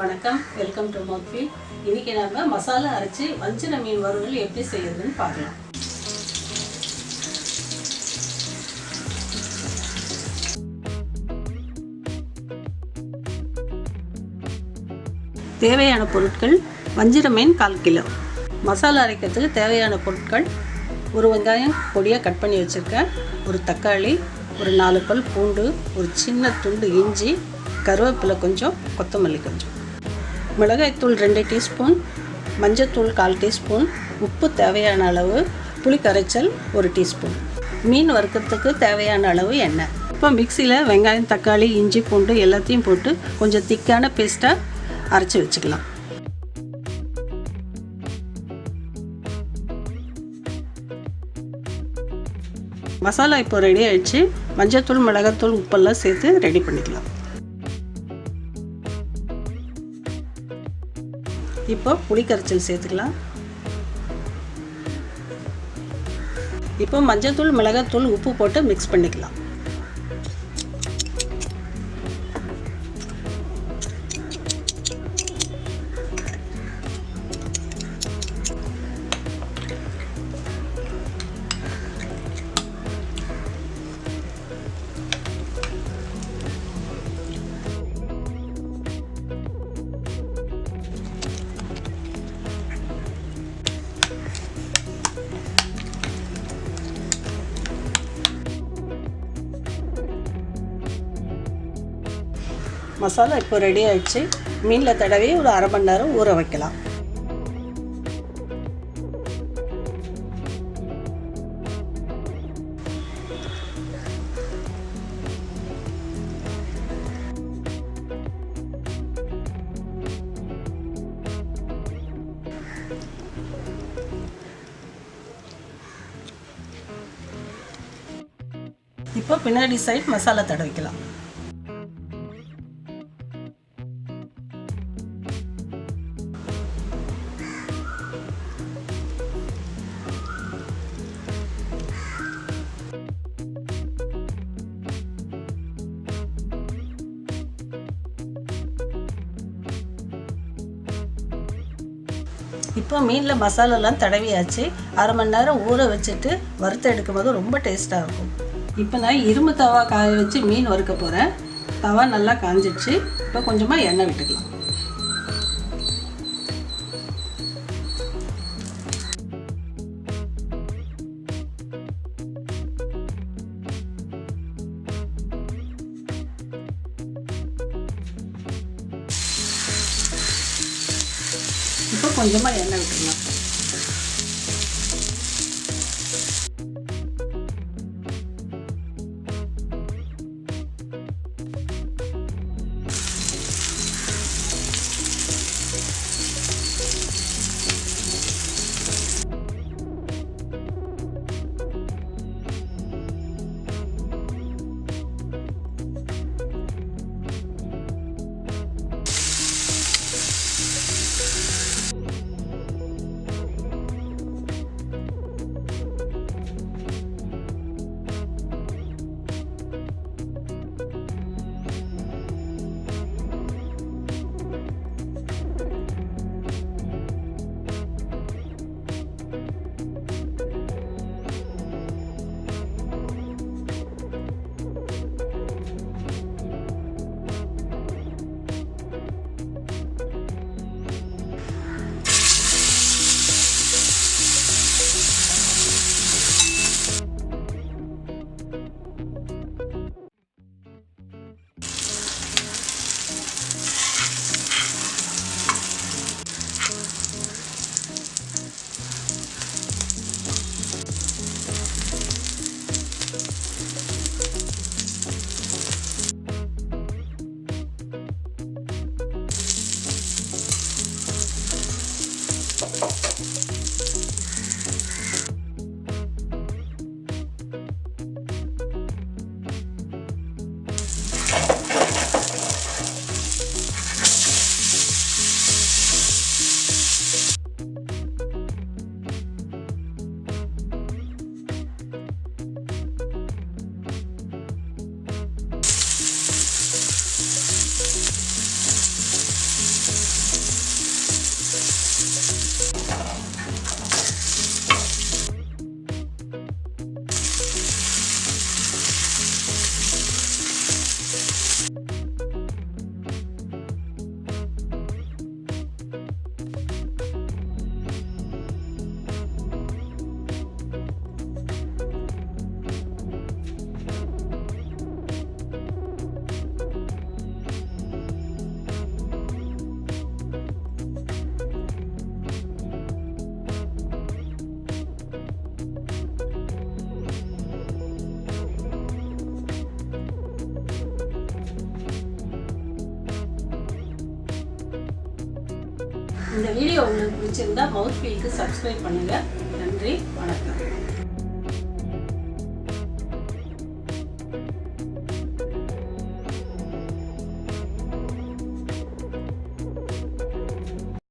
வணக்கம், welcome to MouthFeel. இன்னைக்கு நாம மசாலா அரைச்சி வஞ்சர மீன் வறுவல் எப்படி செய்யறதுன்னு பார்க்கலாம். தேவையான பொருட்கள்: வஞ்சர மீன் 1/4 கிலோ. மசாலா அரைக்கிறதுக்கு தேவையான பொருட்கள்: ஒரு வெங்காயம் பொடியாக கட் பண்ணி வச்சுருக்கேன், ஒரு தக்காளி, ஒரு 4 பல் பூண்டு, ஒரு சின்ன துண்டு இஞ்சி, கருவேப்பிலை கொஞ்சம், கொத்தமல்லி கொஞ்சம், மிளகாய்த்தூள் 2 டீஸ்பூன், மஞ்சத்தூள் 1/4 டீஸ்பூன், உப்பு தேவையான அளவு, புளி கரைச்சல் 1 டீஸ்பூன், மீன் வறுக்கிறதுக்கு தேவையான அளவு எண்ணெய். இப்போ மிக்சியில் வெங்காயம், தக்காளி, இஞ்சி, பூண்டு எல்லாத்தையும் போட்டு கொஞ்சம் திக்கான பேஸ்ட்டாக அரைச்சி வச்சுக்கலாம். மசாலா இப்போ ரெடி ஆகிடுச்சு. மஞ்சத்தூள், மிளகாத்தூள், உப்பெல்லாம் சேர்த்து ரெடி பண்ணிக்கலாம். இப்போ புளி கரைச்சல் சேர்த்துக்கலாம். இப்போ மஞ்சத்தூள், மிளகாத்தூள், உப்பு போட்டு மிக்ஸ் பண்ணிக்கலாம். மசாலா இப்போ ரெடி ஆயிடுச்சு. மீனில் தடவி ஒரு 1/2 மணி நேரம் ஊற வைக்கலாம். இப்போ பின்னாடி சைட் மசாலா தடவிக்கலாம். இப்போ மீனில் மசாலாலாம் தடவியாச்சு. 1/2 மணி நேரம் ஊற வச்சுட்டு வறுத்து எடுக்கும்போது ரொம்ப டேஸ்ட்டாக இருக்கும். இப்போ நான் இரும்பு தவா காய வச்சு மீன் வறுக்க போகிறேன். தவா நல்லா காஞ்சிடுச்சு. இப்போ கொஞ்சமாக எண்ணெய் விட்டுக்கலாம். இப்போ கொஞ்சமாக எண்ணெய் விட்டுக்கலாம். இந்த வீடியோ உங்களுக்கு பிடிச்சிருந்தா MouthFeelக்கு சப்ஸ்கிரைப் பண்ணுங்கள். நன்றி, வணக்கம்.